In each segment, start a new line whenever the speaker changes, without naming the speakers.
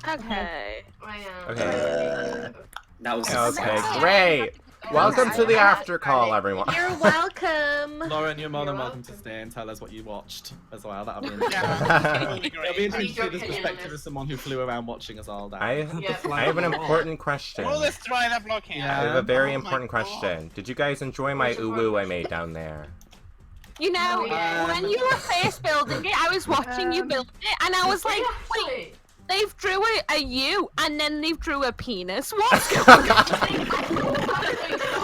Okay.
Okay.
That was
Okay, great. Welcome to the Aftercall, everyone.
You're welcome.
Lauren, you're more than
You're
welcome to stay and tell us what you watched as well. That'll be
Yeah,
interesting. It'll be interesting to see this perspective as someone who flew around watching us all day.
I have an important question.
Oh, let's try that blocking.
Yeah.
I have a very
Oh my
important
God.
question. Did you guys enjoy my uwu I made down there?
You know, when you were first building it, I was watching you build it, and I was like, wait, they've drew a U, and then they've drew a penis. What's going on?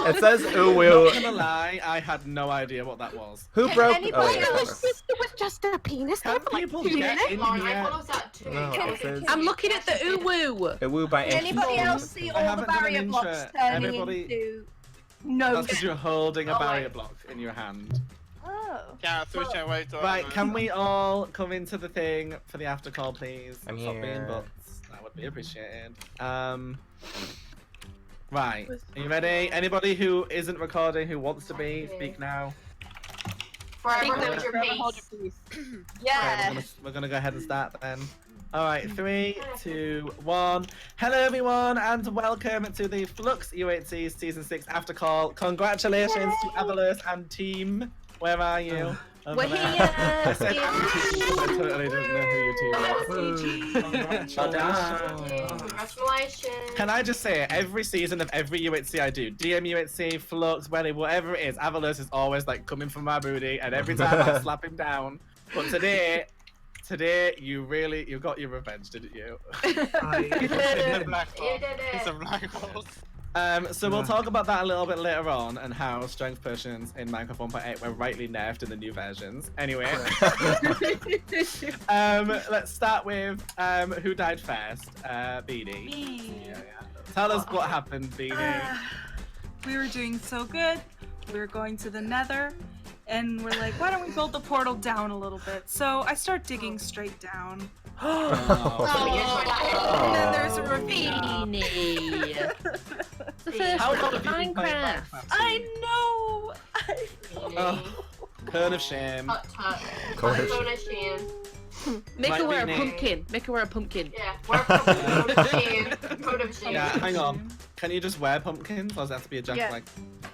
It says
Not
uwu.
gonna lie, I had no idea what that was.
Who broke?
It
Oh,
was just a penis.
Can
For like
people
2
get
minutes.
in
Lauren,
here?
I follow that too.
No, it says
I'm looking at the uwu.
uwu by
Can anybody
MCProHosting.
else see
I
all the
haven't done an
barrier blocks
intro.
turning
Everybody-
into no?
That's because you're holding a barrier block in your hand.
Oh.
Yeah, switch away to
Right, can we all come into the thing for the after call, please?
I'm
Stop being
here.
butts. That would be appreciated. Right, are you ready? Anybody who isn't recording, who wants to be, speak now.
Forever hold your
Forever
peace.
Yeah.
Okay, we're gonna go ahead and start then. Alright, 3, 2, 1. Hello everyone and welcome to the Flux UHC Season 6 After Call. Congratulations to Avalus and team. Where are you? Over
We're
there.
here.
I said team, I totally didn't know who your team was. Congratulations.
Congratulations.
Can I just say, every season of every UHC I do, DM UHC, Flux, Welly, whatever it is, Avalus is always like coming for my booty, and every time I slap him down. But today you got your revenge, didn't you?
It's a black
You
hole.
did it.
It's a black hole.
So we'll talk about that a little bit later on, and how strength potions in Minecraft 1.8 were rightly nerfed in the new versions. Anyway, let's start with who died first. Beanie.
Me.
Yeah. Tell us what happened, Beanie.
We were doing so good. We were going to the nether. And we're like, why don't we build the portal down a little bit? So I start digging straight down. And then there's a ravine.
How long have you been playing Minecraft?
I know!
Oh, cone of shame.
Tut tut.
Cone of
Cone of shame.
Make
Right,
her wear a
Beanie.
pumpkin. Make her wear a pumpkin.
Yeah. We're cone of shame. Cone of shame.
Yeah, hang on. Can you just wear pumpkins, or does it have to be a junk
Yeah.
like?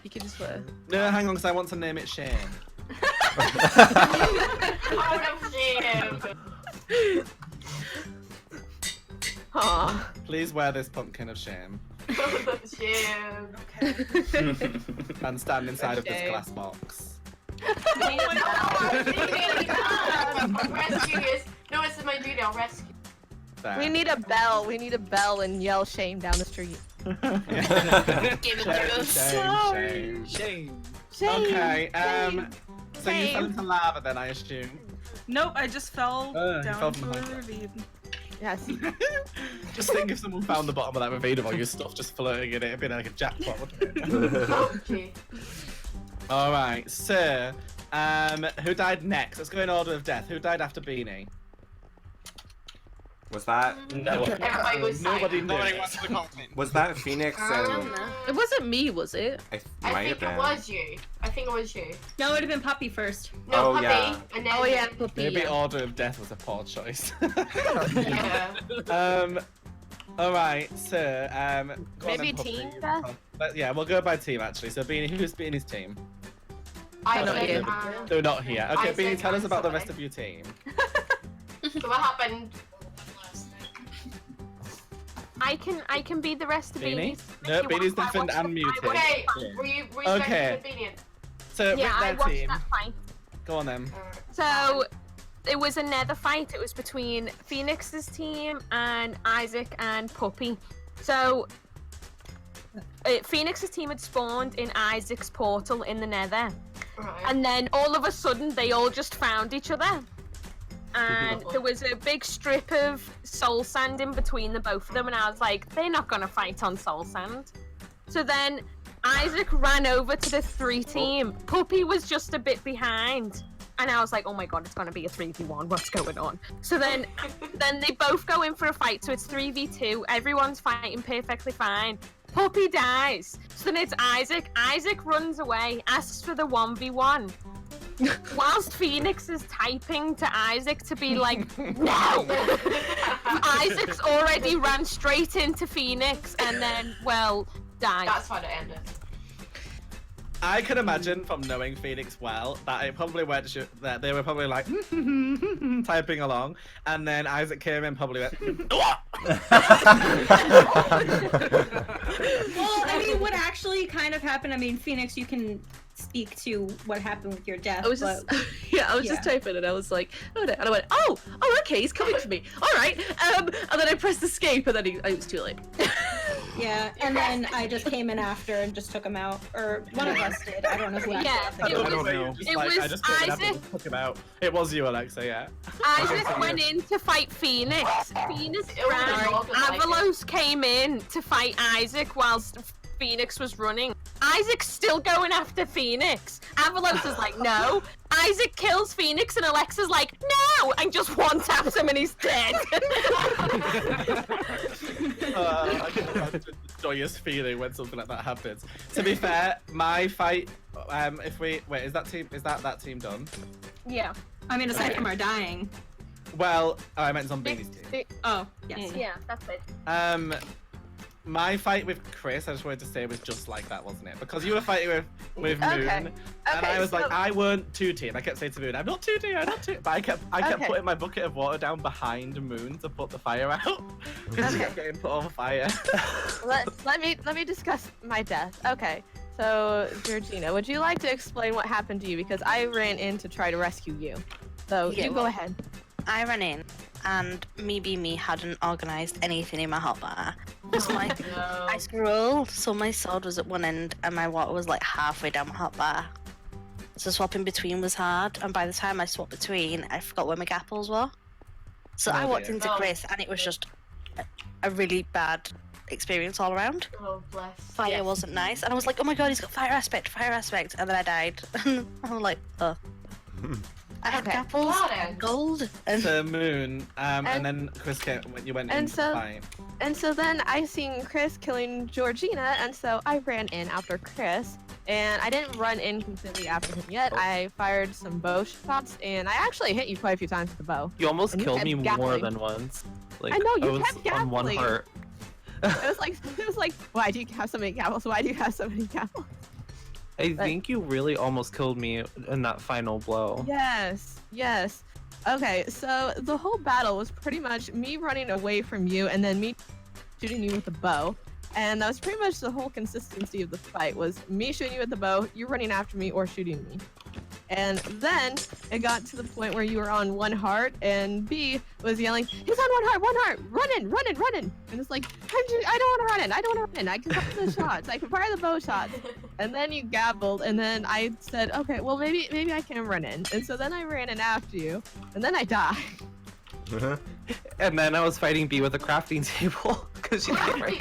You can just wear.
No, hang on, because I want to name it Shame.
Cone of shame.
Aw.
Please wear this pumpkin of shame
Cone of shame.
Okay.
and stand inside of this
Shame.
glass box.
I'll rescue you. No, it's my duty. I'll rescue.
There.
We need a bell. We need a bell and yell shame down the street.
Give
it to us.
Shame.
Shame.
Shame.
Okay, so you fell
Shame.
into lava then, I assume.
Nope, I just fell
you
down
fell
into
from
a
behind.
ravine.
Yes.
Just think if someone found the bottom of that ravine of all your stuff just floating in it, it'd be like a jackpot, wouldn't it?
Okay.
Alright, so, who died next? Let's go in order of death. Who died after Beanie?
Was that
Everybody was
Nobody
silent.
knew.
Nobody wants to complain.
was that Phoenix and
It wasn't me, was it?
I
I
might
think
have
it
been.
was you. I think it was you.
No, it would have been Puppy first.
No,
Oh,
Puppy,
yeah.
and then
Oh yeah, puppy.
Maybe
Yeah.
order of death was a poor choice.
Yeah.
Alright, so, go on
Maybe
then, Puppy.
team death?
But yeah, we'll go by team actually. So Beanie, who's Beanie's team?
I'm not
Isaac
here.
and-
They're not here. Okay,
Isaac
Beanie, tell us
and
about the
Zoe.
rest of your team.
So what happened?
I can be the rest of
Beanie?
Beanie's.
No,
If you
Beanie's
want, I
different
watched
and
the
muted.
fight.
Okay,
Yeah.
were you
Okay.
convenient?
So,
Yeah, I
with their
watched
team,
that fight.
go on then.
So it was another fight. It was between Phoenix's team and Isaac and Puppy. So Phoenix's team had spawned in Isaac's portal in the Nether,
Right.
and then all of a sudden they all just found each other. And there was a big strip of soul sand in between the both of them, and I was like, they're not gonna fight on soul sand. So then Isaac ran over to the 3 team. Puppy was just a bit behind. And I was like, oh my god, it's gonna be a 3v1, what's going on? So then they both go in for a fight, so it's 3v2, everyone's fighting perfectly fine. Puppy dies. So then it's Isaac. Isaac runs away, asks for the 1v1. whilst Phoenix is typing to Isaac to be like, no! Isaac's already ran straight into Phoenix and then, well, died.
That's how it ended.
I can imagine from knowing Phoenix well that it probably went that they were probably like typing along, and then Isaac came in probably went.
Well, I mean, what actually kind of happened? I mean, Phoenix, you can speak to what happened with your death.
I was just, I was just typing and I was like, oh, no. And I went, oh, okay, he's coming for me. All right. And then I pressed escape, and then it was too late.
Yeah, and then I just came in after and just took him out, or one of us did. I don't know who.
Yeah,
I don't know.
it was
I just came in after
Isaac.
and took him out. It was you, Alexa. Yeah.
Isaac went in to fight Phoenix. Phoenix
It was
ran.
all just like
Avalos came in to fight Isaac whilst Phoenix was running. Isaac's still going after Phoenix. Avalos is like, no. Isaac kills Phoenix and Alexa's like, no! And just one taps him and he's dead.
I can imagine the joyous feeling when something like that happens. To be fair, my fight. If we wait, is that that team done?
Yeah.
I mean, aside from our dying.
Well, I meant Zombini's team.
Oh, yes.
Yeah, that's it.
My fight with Chris, I just wanted to say, was just like that, wasn't it? Because you were fighting with Moon, and I was like, I weren't 2-team. I kept saying to Moon, I'm not 2-team, I'm not 2. But I kept putting my bucket of water down behind Moon to put the fire out, because she kept getting put on fire.
let me discuss my death. Okay, so Georgina, would you like to explain what happened to you? Because I ran in to try to rescue you. So you go ahead.
I ran in, and me hadn't organised anything in my hotbar. I scrolled, so my sword was at one end, and my water was like halfway down my hotbar. So swapping between was hard, and by the time I swapped between, I forgot where my apples were. So I walked into Chris, and it was just a really bad experience all around.
Oh, bless.
Fire wasn't nice, and I was like, oh my god, he's got fire aspect, and then I died. And I'm like, oh. I had apples, gold, and
to Moon, and then Chris came when you went in to fight.
And so then I seen Chris killing Georgina, and so I ran in after Chris, and I didn't run in completely after him yet. I fired some bow shots, and I actually hit you quite a few times with the bow.
You almost killed me more
gappling.
than once. Like,
I know, you
was
kept
on one
gappling.
heart.
It was like, why do you have so many gapples? Why do you have so many gapples?
I think you really almost killed me in that final blow.
Yes. Okay, so the whole battle was pretty much me running away from you and then me shooting you with the bow. And that was pretty much the whole consistency of the fight, was me shooting you with the bow, you running after me, or shooting me. And then it got to the point where you were on one heart, and B was yelling, he's on one heart, running. And it's like, I don't want to run in, I can fire the shots, I can fire the bow shots. And then you gabbled, and then I said, okay, well maybe I can run in. And so then I ran in after you, and then I died.
And then I was fighting B with a crafting table, because she didn't right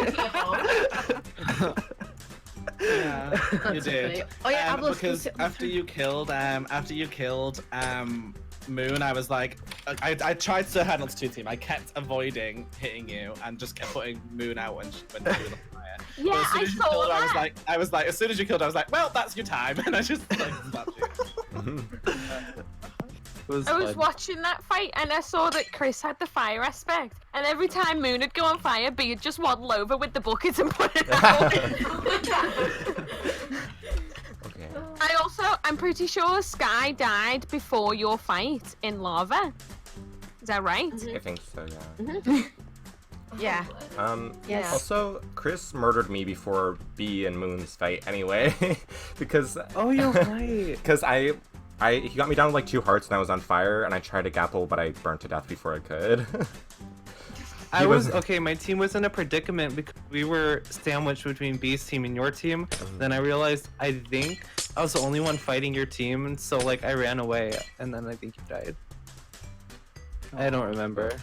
Yeah, you did.
Oh yeah,
because after you killed Moon, I was like, I tried so hard not to 2-team. I kept avoiding hitting you and just kept putting Moon out when she was on fire.
Yeah,
I saw that. I was like, as soon as you killed, I was like, well, that's your time, and I just like slapped you.
I was watching that fight and I saw that Chris had the fire aspect, and every time Moon would go on fire, B would just waddle over with the bucket and put it out. I'm pretty sure Sky died before your fight in lava. Is that right?
I think so, yeah.
Yeah.
Yes. Also, Chris murdered me before B and Moon's fight anyway, because...
Oh, you're right.
Because he got me down to like 2 hearts and I was on fire, and I tried to gapple, but I burnt to death before I could.
Okay, my team was in a predicament because we were sandwiched between B's team and your team. Then I realized I think I was the only one fighting your team, and so like I ran away, and then I think you died. I don't remember.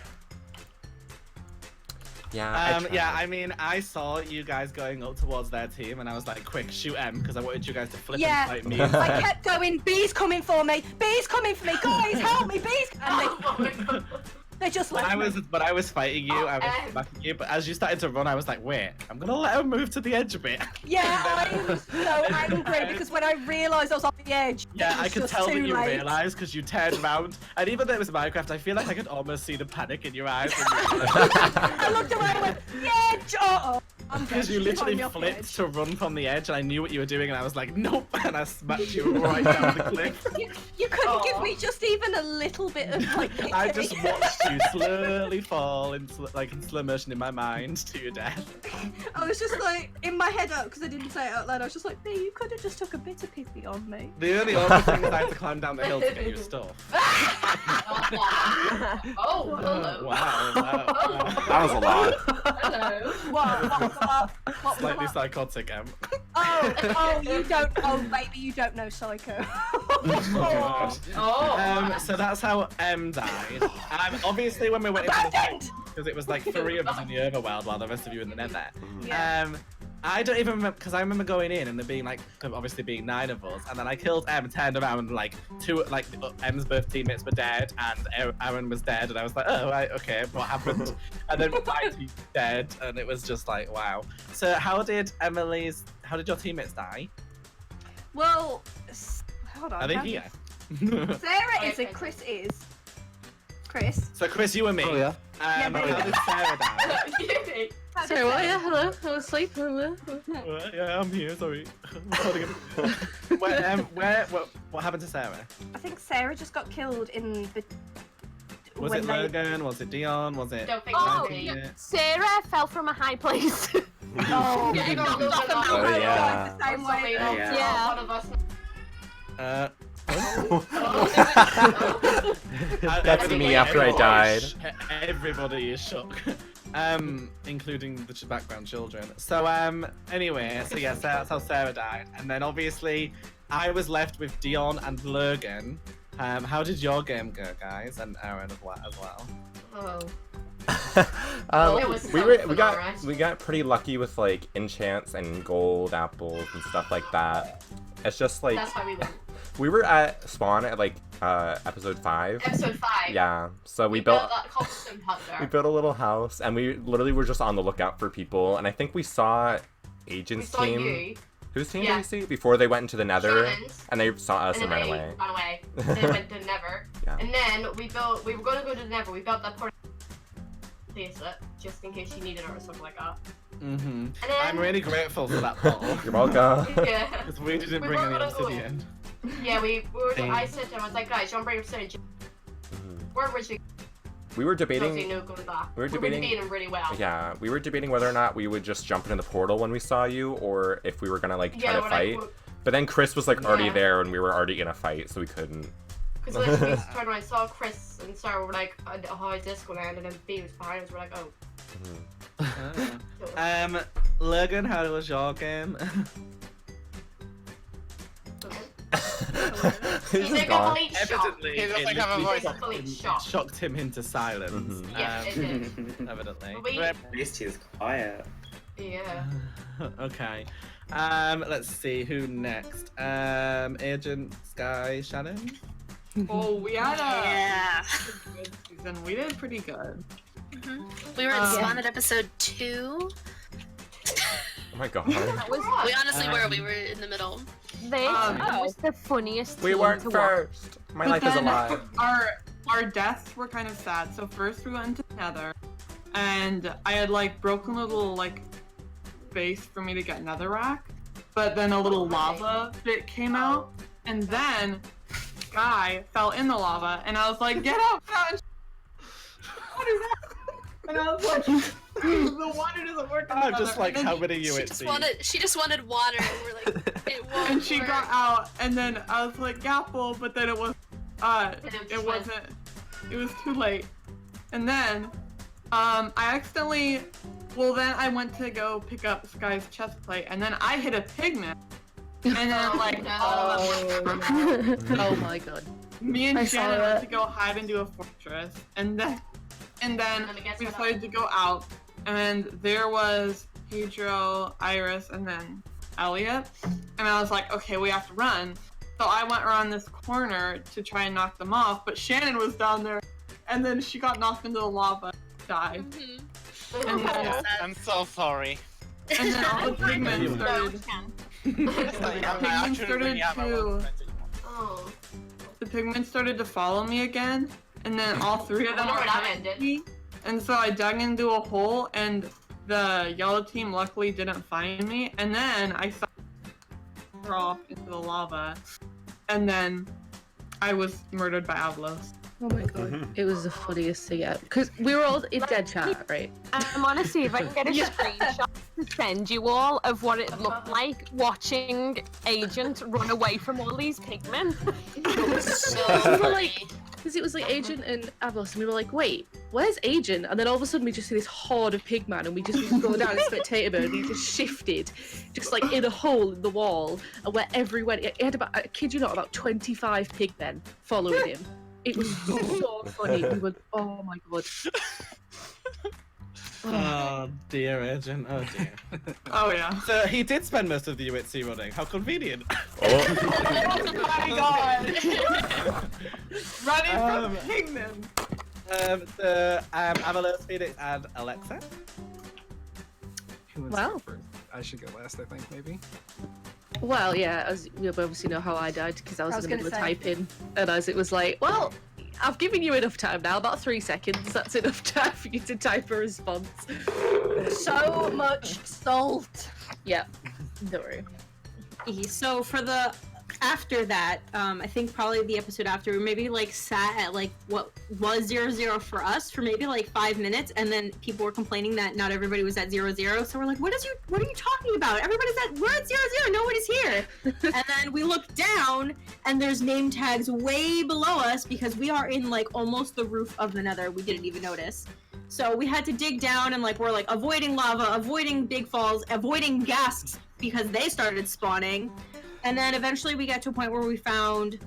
Yeah,
I mean, I saw you guys going up towards their team, and I was like, quick, shoot M, because I wanted you guys to flip and fight me.
I kept going, B's coming for me, guys, help me, B's, and they just left
But I was fighting you, I was backing you, but as you started to run, I was like, wait, I'm gonna let him move to the edge a bit.
Yeah, I was so angry because when I realised I was on
the edge.
Yeah, I
It's
could
just
tell that
too
you
late.
realised because you turned around. And even though it was Minecraft, I feel like I could almost see the panic in your eyes.
I looked away and went, the edge! Uh-oh. I'm
Because
dead.
you literally
Find me off the
flipped
edge.
to run from the edge, and I knew what you were doing, and I was like, nope, and I smacked you right down the cliff.
You couldn't give me just even a little bit of like.
I
pity.
just watched you slowly fall in slow motion in my mind to your death.
I was just like in my head out because I didn't say it out loud. I was just like, "B, you could have just took a bit of pity on me."
The only other thing is I had to climb down the hill to get your stuff.
Oh, hello.
Wow.
That was a lot.
Hello.
What
Slightly psychotic, Em.
Oh, you don't. Oh, baby, you don't know Psycho.
So that's how M died. Obviously, when we went into because it was like 3 of us in the overworld while the rest of you in the nether.
Yeah.
I don't even remember because I remember going in and there being like obviously being 9 of us, and then I killed M, turned around and like M's both teammates were dead and Aaron was dead, and I was like, oh right, okay, what happened? And then my team dead, and it was just like wow. So how did your teammates die?
Well, hold on.
Are they here?
Sarah is it? Chris is. Chris.
So Chris, you and me.
Oh yeah.
Yeah,
How did Sarah die?
Sorry, what? Yeah, hello. I was asleep.
Yeah, I'm here. Sorry. What happened to Sarah?
I think Sarah just got killed in the.
Was it Logan? Was it Dion? Was it?
Don't think
Oh,
so.
yeah. Sarah fell from a high place.
Oh,
Yeah,
knocked
no,
off
no,
and
no,
that way,
yeah.
going the same way.
Yeah.
One of us.
That's me after I died.
Everybody is shocked. Including the background children. So, anyway, so yes, that's how Sarah died. And then obviously, I was left with Dion and Logan. How did your game go, guys? And Aaron as well.
Oh. It was
we
so
got pretty lucky with like enchants and gold apples and stuff like that. It's just like
That's how we went.
we were at spawn at like episode 5.
Episode 5.
Yeah, so we
built
built
that costume hut there.
we built a little house, and we literally were just on the lookout for people. And I think we saw Agent's
We saw
team.
you.
Whose team
Yeah.
did we see before they went into the Nether?
Shannon's.
And they saw us
And
and
then
ran
they
away.
ran away. Then they went to the Nether.
Yeah.
And then we were going to go to the Nether. We built that part place just in case she needed it or something like that.
Mm-hmm.
And then,
I'm really grateful for that portal.
You're welcome.
Yeah.
Because we didn't
We
bring
were
any
gonna go
obsidian.
Yeah, we were.
Dang.
I said to him, I was like, guys, don't bring obsidian. We're originally
We were
debating.
debating.
No good with that.
We were debating-
really well.
Yeah, we were debating whether or not we would just jump into the portal when we saw you, or if we were gonna like try to
when
fight. But then Chris was like already
Yeah.
there, and we were already in a fight, so we couldn't.
Because literally, we turned around, saw Chris and Sarah were like, oh, how is this going to end? And then B was behind us. We're like, oh.
Logan, how was your game?
He's
He's a
gone.
complete shock.
Evidently,
He doesn't
it
have a
literally
voice.
Complete shock.
shocked him into silence.
Mhm.
Yeah, it did.
Evidently.
We,
Rep.
At least he was quiet.
yeah.
Okay. Let's see who next. Agent Sky Shannon.
Oh, we had a
Yeah.
good season. We did pretty good.
We were at spawn at episode 2.
Oh my god.
That was,
We honestly were. We were in the middle.
this was the funniest
We
team
weren't
to watch.
first. My
But
life is a
then
lie.
Our deaths were kind of sad. So first we went into the Nether, and I had like broken a little like base for me to get netherrack, but then a little lava bit came out, and then Guy fell in the lava, and I was like, get out! What is that? And I was like, the water doesn't work.
I'm just like, how many
She just wanted water, and we're like, it won't
And she
work.
got out, and then I was like, Gapple, but then it was, it wasn't, it was too late. And then, I accidentally, well then I went to go pick up Sky's chest plate, and then I hit a pigment. And then like,
Oh my god.
me and
I saw
Shannon went
that.
to go hide into a fortress, and then
And then it gets
we
set up.
decided to go out, and there was Pedro, Iris, and then Elliot. And I was like, okay, we have to run. So I went around this corner to try and knock them off, but Shannon was down there, and then she got knocked into the lava, died. And then,
I'm so sorry.
and then all the pigmen started.
I'm
Pigmen
actually
started
bringing out my
to
weapons.
Oh.
the pigmen started to follow me again, and then all three of them
I
were
wonder where that
behind
ended.
me. And so I dug into a hole, and the yellow team luckily didn't find me. And then I saw her off into the lava, and then I was murdered by Avalos.
Oh my god. It was the funniest thing ever. Because we were all in dead chat, right?
I'm gonna see if I can get a screenshot to send you all of what it looked like watching Agent run away from all these pigmen.
We were like, because it was like Agent and Avalos, and we were like, wait, where's Agent? And then all of a sudden we just see this horde of pigmen, and we just go down in spectator mode, and he just shifted, just like in a hole in the wall, and wherever he went, he had about, I kid you not, about 25 pigmen following him. It was so funny. We were, oh my god.
Oh dear, Agent. Oh dear.
Oh yeah.
So he did spend most of the UHC running. How convenient.
Oh my god! Running from pigmen.
Avalos, Phoenix, and Alexa.
Who wants to go first? I should go last, I think, maybe.
Well, yeah, as you obviously know how I died, because I was in the middle of
gonna say.
typing, and as it was like, well, I've given you enough time now, about 3 seconds, that's enough time for you to type a response.
So much salt.
Yeah, don't worry.
So for the after that, I think probably the episode after, we maybe like sat at like what was 0-0 for us for maybe like 5 minutes, and then people were complaining that not everybody was at 0-0. So we're like, what are you talking about? We're at 0-0. Nobody's here. And then we look down, and there's name tags way below us because we are in like almost the roof of the Nether. We didn't even notice. So we had to dig down, and like we're like avoiding lava, avoiding big falls, avoiding ghasts because they started spawning. And then eventually we got to a point where we found,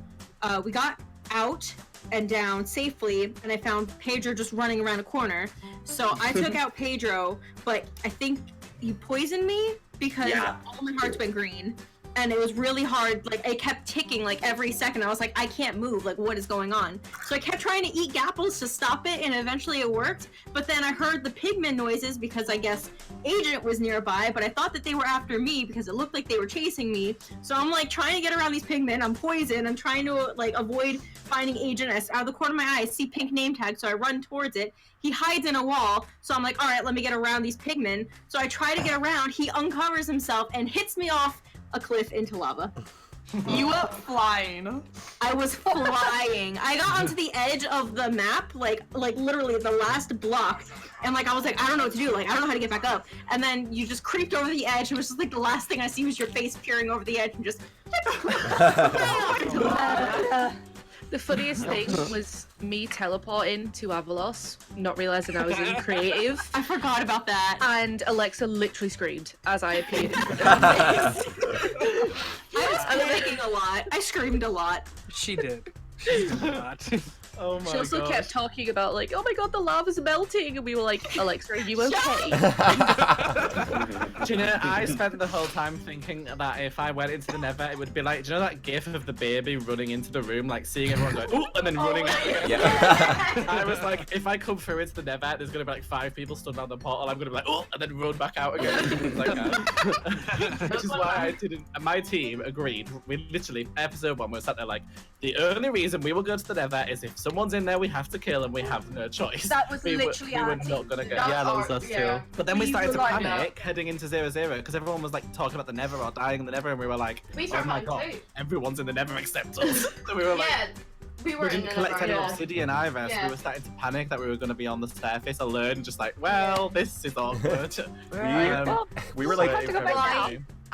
we got out and down safely, and I found Pedro just running around a corner. So I took out Pedro, but I think he poisoned me because all my hearts went green. And it was really hard, like it kept ticking like every second. I was like, I can't move, like what is going on? So I kept trying to eat gapples to stop it, and eventually it worked. But then I heard the pigmen noises because I guess Agent was nearby, but I thought that they were after me because it looked like they were chasing me. So I'm like trying to get around these pigmen, I'm poisoned, I'm trying to like avoid finding Agent. Out of the corner of my eye, I see pink name tag, so I run towards it. He hides in a wall, so I'm like, all right, let me get around these pigmen. So I try to get around, he uncovers himself and hits me off a cliff into lava.
You went flying.
I was flying. I got onto the edge of the map, like literally the last block, and like I was like, I don't know what to do, like I don't know how to get back up. And then you just creeped over the edge. It was just like the last thing I see was your face peering over the edge and just.
The funniest thing was me teleporting to Avalos, not realizing I was in creative.
I forgot about that.
And Alexa literally screamed as I appeared in front of her face.
I was panicking a lot. I screamed a lot.
She did. She did not.
Oh my
She also
gosh.
kept talking about like, oh my god, the lava's melting, and we were like, Alexa, are you okay?
Do you know, I spent the whole time thinking that if I went into the Nether, it would be like, do you know that gif of the baby running into the room, like seeing everyone go, ooh, and then running out again?
Yeah.
I was like, if I come through into the Nether, there's gonna be like 5 people stood on the portal, I'm gonna be like, oh, and then run back out again. Which is why I didn't, my team agreed. We literally, episode 1, we were sat there like, the only reason we will go to the Nether is if someone's in there, we have to kill, and we have no choice.
That was
we
literally
we
our
were
team.
not gonna go.
Yeah, that was us too.
But then we
We
started to
were like
panic heading into 0-0 because everyone was like talking about the Nether or dying in the Nether, and we were like,
We
oh
started
my
panicking
god,
too.
everyone's in the Nether except us. So we were like,
Yeah, we were
we
in
didn't
the
collect
Nether,
any
yeah.
obsidian either, so
Yeah.
we were starting to panic that we were going to be on the surface alone, just like, well, this is awkward.
We were like,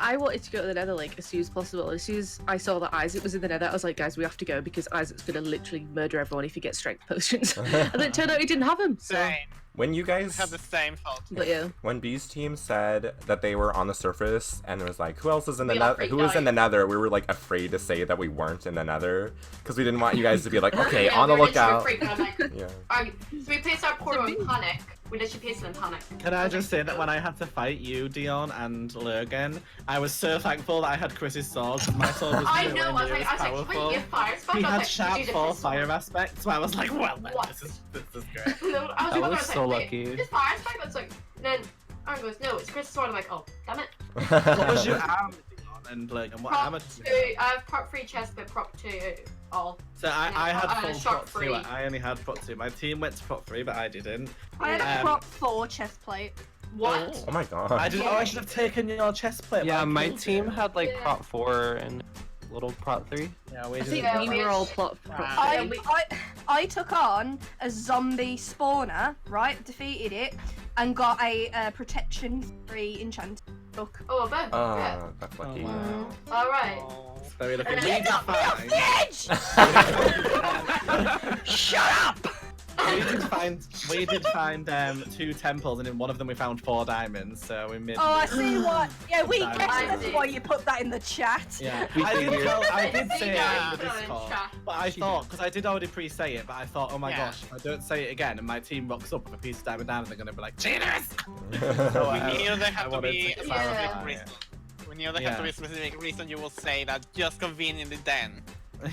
I wanted to go to the Nether like as soon as possible. As soon as I saw that Isaac was in the Nether, I was like, guys, we have to go because Isaac's gonna literally murder everyone if he gets strength potions. And then it turned out he didn't have them. So.
Same.
when you guys
Have the same fault.
But yeah.
When B's team said that they were on the surface and it was like, who else is in the
We all
nether?
freaked
Who is
out.
in the nether? We were like afraid to say that we weren't in the nether because we didn't want you guys to be like, okay,
Yeah,
on the
we were literally
lookout.
freaking out, like,
Yeah.
alright, so we placed our portal in panic. We literally placed it in panic.
Can I just say that when I had to fight you, Dion, and Logan, I was so thankful that I had Chris's sword, because my sword was
I
nowhere
know, I was
near
like,
as
wait,
powerful.
you have fire spike?
He
I was
had
like,
sharp
dude,
4
this is
fire aspect, so I was like, well, then,
What?
this is great.
No, I was
That
like,
was
I
so
like,
lucky.
Wait, this fire spike? That's like, and then Aaron goes, no, it's Chris' sword. I'm like, oh, damn it.
What was your arm, Dion? and Logan, what
Prop
amateur?
2, I have prop 3 chest, but prop 2 all.
So I had full
shock
prop 2.
free.
I only had prop 2. My team went to prop 3, but I didn't.
I had a prop 4 chest plate.
What?
Oh my god.
I didn't. Oh, I should have taken your chest plate.
Yeah,
but I
my
killed
team
you.
had like prop 4 and little prop 3.
Yeah, we
I
didn't.
think
Yeah,
we
we
were
had-
all plot.
I took on a zombie spawner, right? Defeated it, and got a protection 3 enchanted book.
Oh, I bet. Yeah.
Oh, that's lucky.
Alright.
Very lucky.
And
We
then-
did find.
Shut up!
We did find 2 temples, and in one of them we found 4 diamonds. So we made.
Oh, I see what. Yeah, we
Diamond.
guessed that's why you put that in the chat.
Yeah,
We
I did
figured.
say it
Yeah.
in the Discord, but I thought, because I did already pre-say it, but I thought, oh my gosh, if I don't say it again and my team rocks up with a piece of diamond down, they're gonna be like, cheaters! So,
We knew there
I
had to
wanted
be
to
a
clarify
specific
it.
reason. We knew there had to be a specific reason you will say that just conveniently then.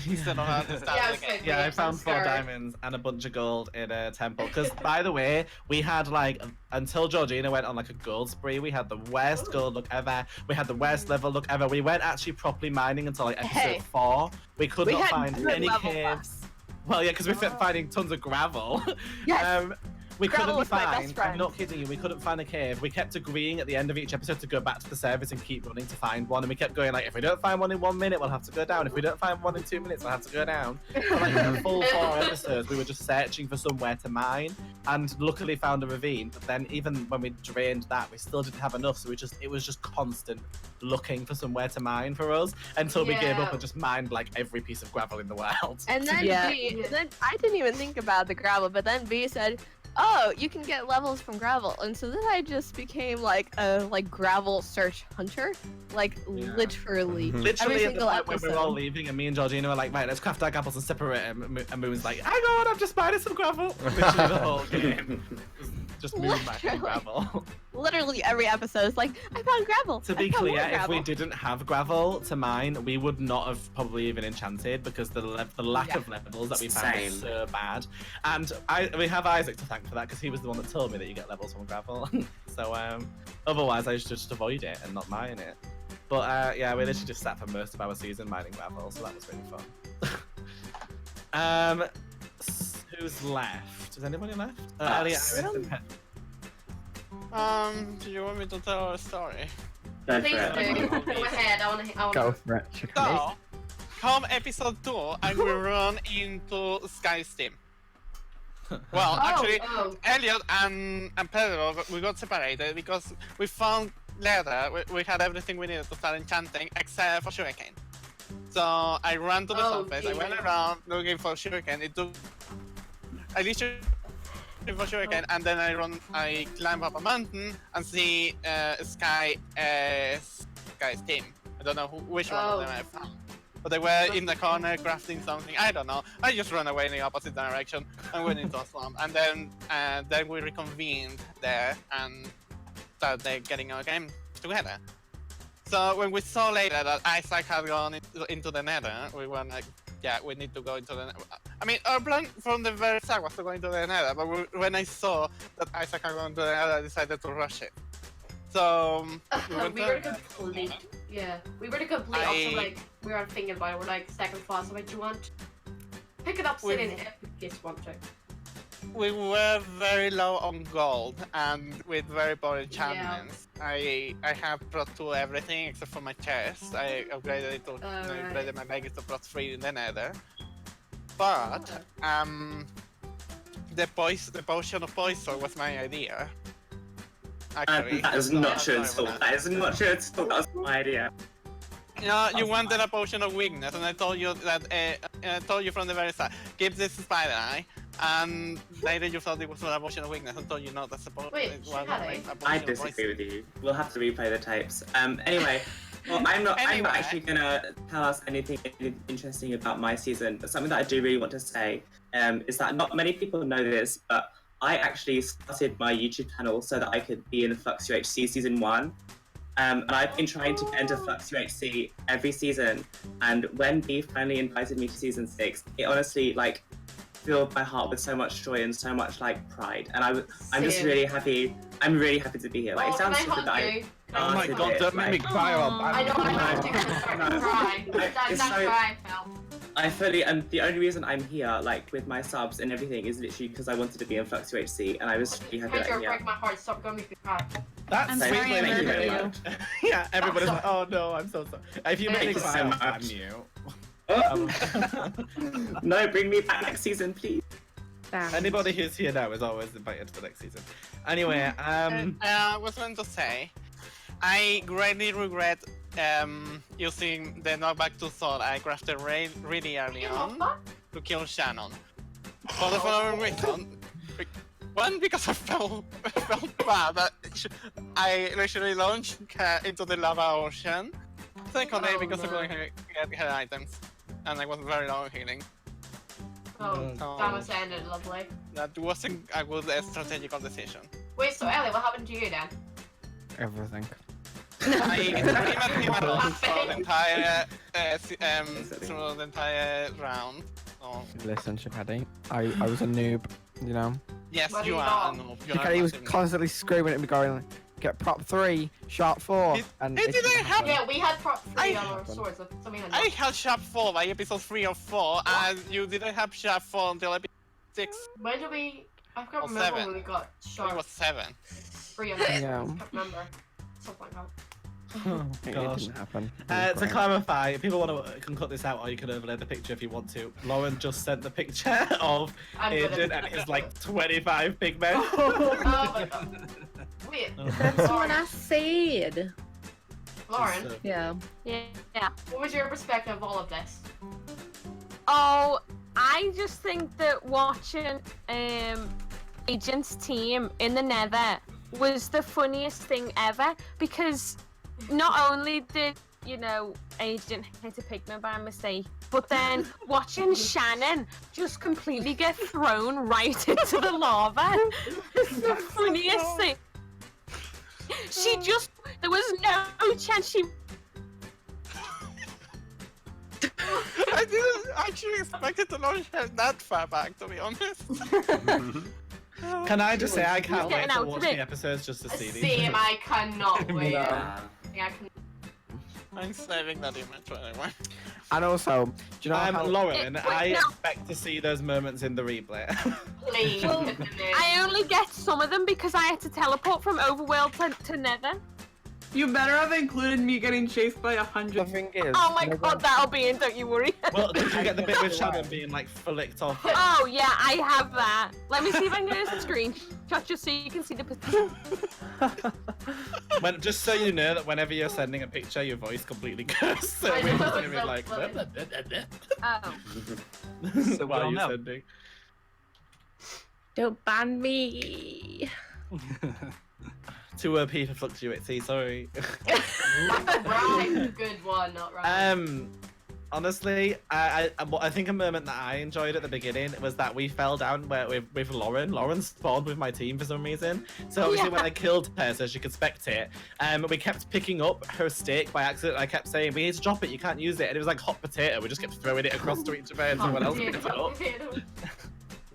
Instead of at the start
Yeah,
of the game.
Yeah, I
I'm
found 4
scared.
diamonds and a bunch of gold in a temple. Because, by the way, we had like, until Georgina went on like a gold spree, we had the worst gold look ever. We had the worst level look ever. We weren't actually properly mining until like episode
Hey.
4. We could
We
not
had
find
good
any
level
caves. Well, yeah, because we kept finding tons of gravel.
Yes.
We
Gravel
couldn't
was my best
find, I'm
friend.
not kidding you, we couldn't find a cave. We kept agreeing at the end of each episode to go back to the servers and keep running to find one. And we kept going like, if we don't find one in 1 minute, we'll have to go down. If we don't find one in 2 minutes, we'll have to go down. For like the full 4 episodes, we were just searching for somewhere to mine. And luckily found a ravine. But then even when we drained that, we still didn't have enough. So it was just constant looking for somewhere to mine for us until we gave up
Yeah.
and just mined like every piece of gravel in the world.
And then
Yeah.
then I didn't even think about the gravel, but then B said, "Oh, you can get levels from gravel," and so then I just became like a gravel search hunter, like literally.
Mhm.
Literally
Every
at the
single
point when we were all
episode.
leaving and me and Georgina were like, right, let's craft our apples and separate them. And Moon's like, hang on, I've just mined some gravel. Literally the whole game. Just Moon mining
Literally.
gravel.
Literally every episode is like, I found gravel.
To
I
be
found more
clear, if we
gravel."
didn't have gravel to mine, we would not have probably even enchanted because the lack
Yeah.
of levels that we found
Same.
was so bad. And we have Isaac to thank for that because he was the one that told me that you get levels from gravel. So otherwise I used to just avoid it and not mine it. But yeah, we literally just sat for most of our season mining gravel, so that was really fun. Who's left? Is anybody left? Elliot, Iris, and Pet.
Do you want me to tell a story?
Go
Please
for it.
do. Go ahead. I wanna.
Go for it.
So, come episode 2, I will run into Sky's team. Well, actually, Elliot and Pedro, we got separated because we found leather. We had everything we needed to start enchanting except for sugarcane. So I ran to the surface. I went around looking for sugarcane. It took. I literally for sugarcane, and then I climb up a mountain and see Sky's team. I don't know which one of them I found. But they were in the corner crafting something. I don't know. I just ran away in the opposite direction and went into a swamp. And then we reconvened there and started getting our game together. So when we saw later that Isaac had gone into the Nether, we were like, yeah, we need to go into the Nether. I mean, our plan from the very start was to go into the Nether, but when I saw that Isaac had gone to the Nether, I decided to rush it. So we went
we
to
were complete. Yeah, we were complete. Also, like we were thinking about it. We're like second class. Like, do you want pick it up, sit in if you just want to.
We were very low on gold and with very poor enchantments. I have Prot 2 everything except for my chest. I upgraded it to I upgraded my leggings to Prot 3 in the Nether. But the potion of poison was my idea. Actually,
That is not true at all. That is not true at all. That was my idea.
No, you wanted a potion of weakness, and I told you that. I told you from the very start, keep this spider eye, and later you thought it was a potion of weakness. I told you no, that's a potion.
Wait,
I disagree with you. We'll have to replay the tapes. Anyway, well, I'm not actually gonna tell us anything interesting about my season. But something that I do really want to say is that not many people know this, but I actually started my YouTube channel so that I could be in the Flux UHC season 1. And I've been trying to get into Flux UHC every season. And when B finally invited me to season 6, it honestly, like, filled my heart with so much joy and so much like pride. And I'm just really happy. I'm really happy to be here. Like, it sounds stupid that I
Oh my god, don't make me cry.
I know, I'm
It's so- I fully, and the only reason I'm here, like, with my subs and everything is literally because I wanted to be in Flux UHC, and I was really happy that I'm here.
Break my heart. Stop going make me cry.
That's
I'm
sweet.
sorry I
Thank you very
murdered
much. Yeah, everybody's like, oh no, I'm so sorry. If you make me cry, I'll ban you.
No, bring me back next season, please.
Anybody who's here now is always invited to the next season. Anyway,
I was going to say, I greatly regret using the knockback to sword I crafted really early on to kill Shannon. For the following reason. One, because I felt bad that I literally launched her into the lava ocean. Secondly, because I couldn't get her items. And I was very low on healing.
Oh, that was ended lovely.
That wasn't a good strategical decision.
Wait, so Ellie, what happened to you then?
Everything.
I pretty much through the entire round. So.
Listen, Shikadi, I was a noob, you know.
Yes, you are a noob.
Shikadi was constantly screaming at me, going, "Get prop 3, sharp 4," and it didn't happen.
Yeah, we had prop 3 on our swords.
I had sharp 4 by episode 3 or 4, and you didn't have sharp 4 until episode 6.
When did we? I can't
Or
remember
7.
when we got sharp.
It was 7.
3 on the swords. I can't remember. Something like that.
oh
It
gosh.
didn't happen.
To clarify, if people want to, can cut this out, or you can overlay the picture if you want to. Lauren just sent the picture of Agent and his like 25 pigmen.
Oh my god. Wait.
That's what I said.
Lauren.
Yeah.
Yeah.
What was your perspective of all of this?
Oh, I just think that watching Agent's team in the Nether was the funniest thing ever, because not only did, you know, Agent hit a pigman by mistake, but then watching Shannon just completely get thrown right into the lava. It's the funniest thing. She just, there was no chance she...
I didn't actually expect it to launch her that far back, to be honest.
Can I just say I can't wait
Getting
to
out
watch
of it.
the episodes just to see these.
Same, I cannot wait.
Yeah.
Yeah, I can...
I'm saving that image for anyone.
And also, do you know how...
Lauren, I
no.
expect to see those moments in the replay.
Please.
Well, I only get some of them because I had to teleport from Overworld to Nether.
You better have included me getting chased by 100.
The thing is,
Oh my god, that'll be in, don't you worry.
Well, did you get the bit with Shannon being like flicked off?
Oh yeah, I have that. Let me see if I can get a screenshot just so you can see the position.
Just so you know that whenever you're sending a picture, your voice completely goes. So
I
we're
know,
just gonna
it's
be
so
like,
funny.
blah, blah, blah, blah,
Oh.
blah. While you're sending.
Don't ban me.
Too OP for Flux UHC, sorry.
Right, good one, not right.
Honestly, I think a moment that I enjoyed at the beginning was that we fell down with Lauren. Lauren spawned with my team for some reason. So obviously when I killed her so she could spectate, we kept picking up her stick by accident. I kept saying, we need to drop it, you can't use it. And it was like hot potato. We just kept throwing it across to each other and someone else picked it up. We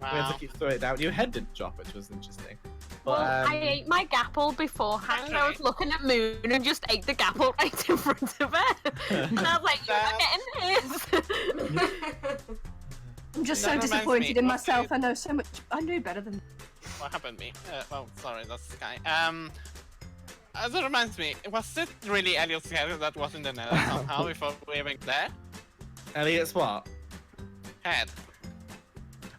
had to keep throwing it down. Your head didn't drop, which was interesting. But,
Well, I ate my gapple beforehand. I was looking at Moon and just ate the gapple right in front of her. And I was like, you're not getting this.
I'm just so
That reminds
disappointed
me,
in
what
myself. I know so much. I knew better than.
What happened to me? Oh, sorry, that's the guy. That reminds me, was it really Elliot's head that was in the Nether somehow before we even there?
Elliot's what?
Head.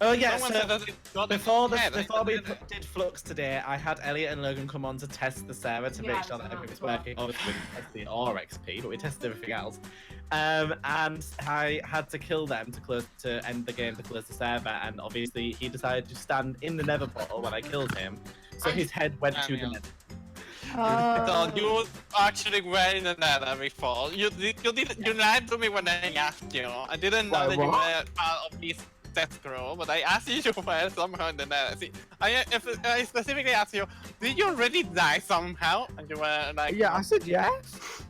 Oh yeah,
Someone
so
said that it got
before
head.
we did Flux today, I had Elliot and Logan come on to test the server to make sure that everything was working. Obviously, we didn't test the ore XP, but we tested everything else. And I had to kill them to end the game to close the server, and obviously he decided to stand in the Nether portal when I killed him, so his head went to the Nether.
So you actually were in the Nether before. You lied to me when I asked you. I didn't know that you were part of this test crew, but I asked you to were somehow in the Nether. See, I specifically asked you, did you really die somehow? And you were like,
yeah, I said yes.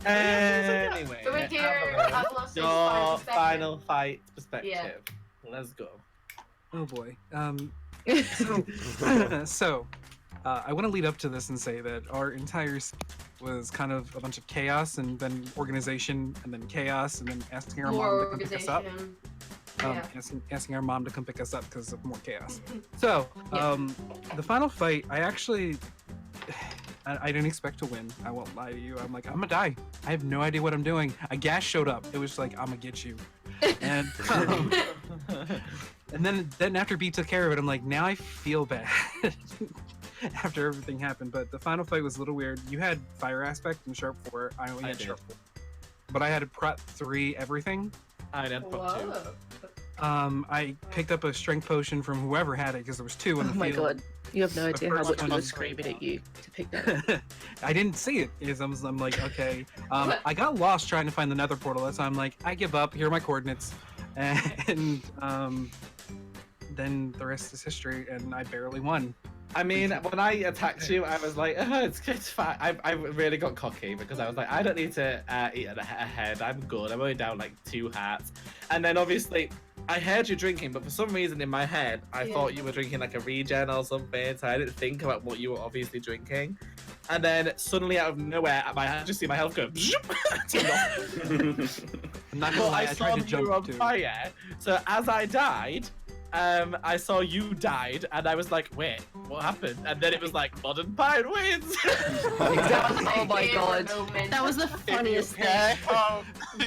Anyway,
So we hear
your final fight perspective. Let's go.
Oh boy. So, I want to lead up to this and say that our entire was kind of a bunch of chaos, and then organization, and then chaos, and then asking our mom to come pick us up. Asking our mom to come pick us up because of more chaos. So, the final fight, I didn't expect to win. I won't lie to you. I'm like, I'm gonna die. I have no idea what I'm doing. A gas showed up. It was like, I'm gonna get you. And and then after B took care of it, I'm like, now I feel bad. After everything happened, but the final fight was a little weird. You had fire aspect and sharp 4. I only had sharp 4, but I had prep 3 everything.
I had prep 2.
I picked up a strength potion from whoever had it because there was 2 in the field.
Oh my god, you have no
The
idea how
first
much I
one-
was screaming at you to pick that up.
I didn't see it because I'm like, okay. I got lost trying to find the nether portal. That's why I'm like, I give up. Here are my coordinates. And then the rest is history, and I barely won.
I mean, when I attacked you, I was like, oh, it's fine. I really got cocky because I was like, I don't need to eat a head. I'm good. I'm only down like 2 hearts. And then obviously, I heard you drinking, but for some reason in my head, I thought you were drinking like a regen or something. So I didn't think about what you were obviously drinking. And then suddenly out of nowhere, I just see my health go.
Not gonna lie, I tried to jump
you were on
too.
fire. So as I died, I saw you died, and I was like, wait, what happened? And then it was like, Modern Pine wins!
Oh my god.
That was the funniest thing.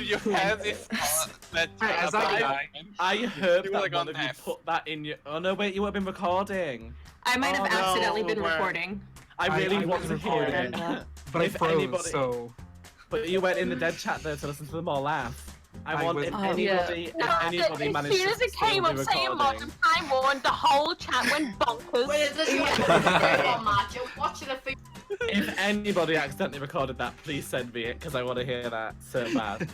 You had this
As I heard that one of you put that in your... Oh no, wait, you would have been recording.
I might have accidentally been recording.
I really
I
want
was
to hear
recording,
it.
but I froze, so...
But you went in the dead chat there to listen to them all laugh. I want if anybody
As
managed
soon as
to
it came up saying Modern Time 1, the whole chat went bonkers.
Wait, is this your match? You're watching a food.
If anybody accidentally recorded that, please send me it because I want to hear that so bad.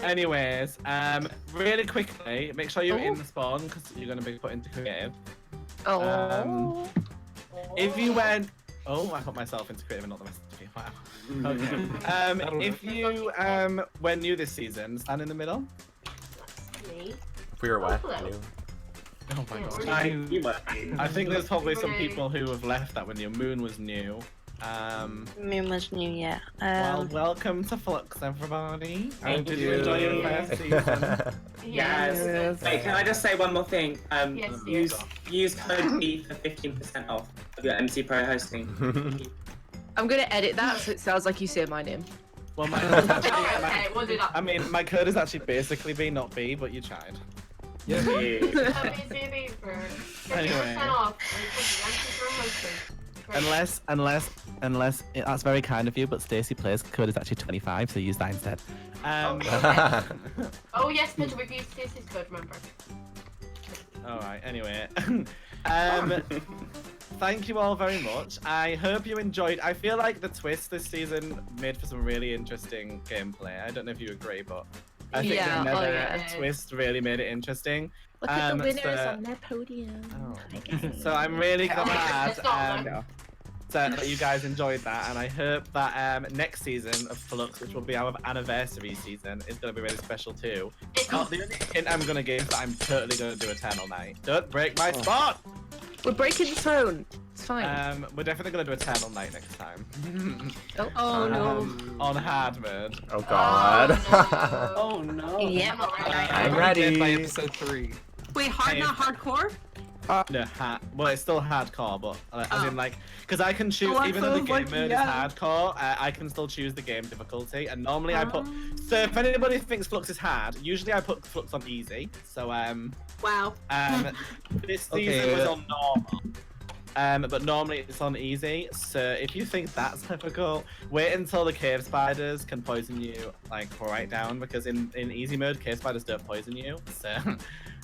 Anyways, really quickly, make sure you're in the spawn because you're going to be put into creative. If you went, I put myself into creative and not the rest of you. Wow. Okay. If you were new this season, stand in the middle.
Me?
If we were what? New?
Oh my god. I think there's probably some people who have left that were new. Moon was new.
Moon was new, yeah.
Well, welcome to Flux, everybody.
Thank
Did
you.
you enjoy your first season?
Yes. Wait, can I just say one more thing?
Yes,
use code B for 15% off of your MCProHosting.
I'm gonna edit that so it sounds like you say my name.
Well,
Okay, we'll do that.
I mean, my code is actually basically B, not B, but you tried.
Yeah.
Anyway. Unless that's very kind of you, but Stacey Play's code is actually 25, so use that instead.
Oh yes, Mitchell, we've used Stacey's code, remember?
Alright, anyway. Thank you all very much. I hope you enjoyed. I feel like the twist this season made for some really interesting gameplay. I don't know if you agree, but I think the Nether twist really made it interesting.
Look at the winners on their podium.
So I'm really glad that you guys enjoyed that, and I hope that next season of Flux, which will be our anniversary season, is going to be really special too. The only hint I'm going to give is that I'm totally going to do Eternal Night. Don't break my spot!
We're breaking the throne. It's fine.
We're definitely going to do Eternal Night next time.
Oh no.
On hard mode.
Oh god.
Oh no.
Yep.
I'm ready.
By episode 3.
Wait, hard, not hardcore?
No, well, it's still hardcore, but as in like, because I can choose, even though the game mode is hardcore, I can still choose the game difficulty, and normally I put, so if anybody thinks Flux is hard, usually I put Flux on easy, so
wow.
This season was on normal, but normally it's on easy, so if you think that's difficult, wait until the cave spiders can poison you, like, right down, because in easy mode, cave spiders don't poison you, so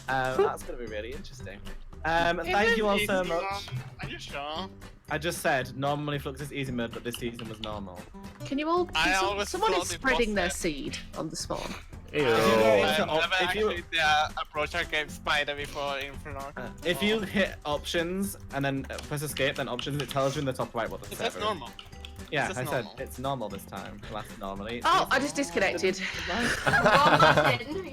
that's going to be really interesting. Thank you all so much.
Are you sure?
I just said normally Flux is easy mode, but this season was normal.
Can you all? Someone is spreading their seed on the spawn.
Ew.
I've never actually approached our game spider before in Flux.
If you hit options and then press escape, then options, it tells you in the top right what the server is.
That's normal.
Yeah,
It's
I
just
said
normal.
it's normal this time. Last normally.
Oh, I just disconnected.
You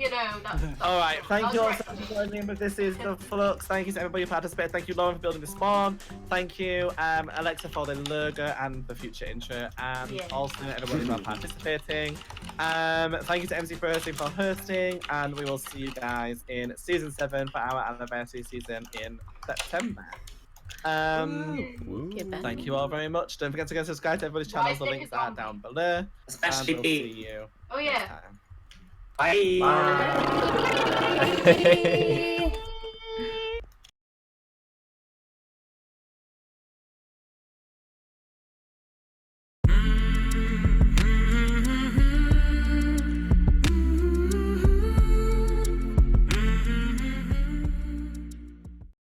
know.
All right, thank you all
Right.
so much for joining in with This Is the Flux. Thank you to everybody who participated. Thank you, Lauren, for building the spawn. Thank you, Alexa, for the logo and the future intro, and also everybody for participating. Thank you to MCProHosting for hosting, and we will see you guys in season 7 for our anniversary season in September. Thank you all very much. Don't forget to go subscribe to everybody's channels. The links are down below.
Especially
and we'll
Pete.
see you
Oh
next
yeah.
time.
Bye.
Bye.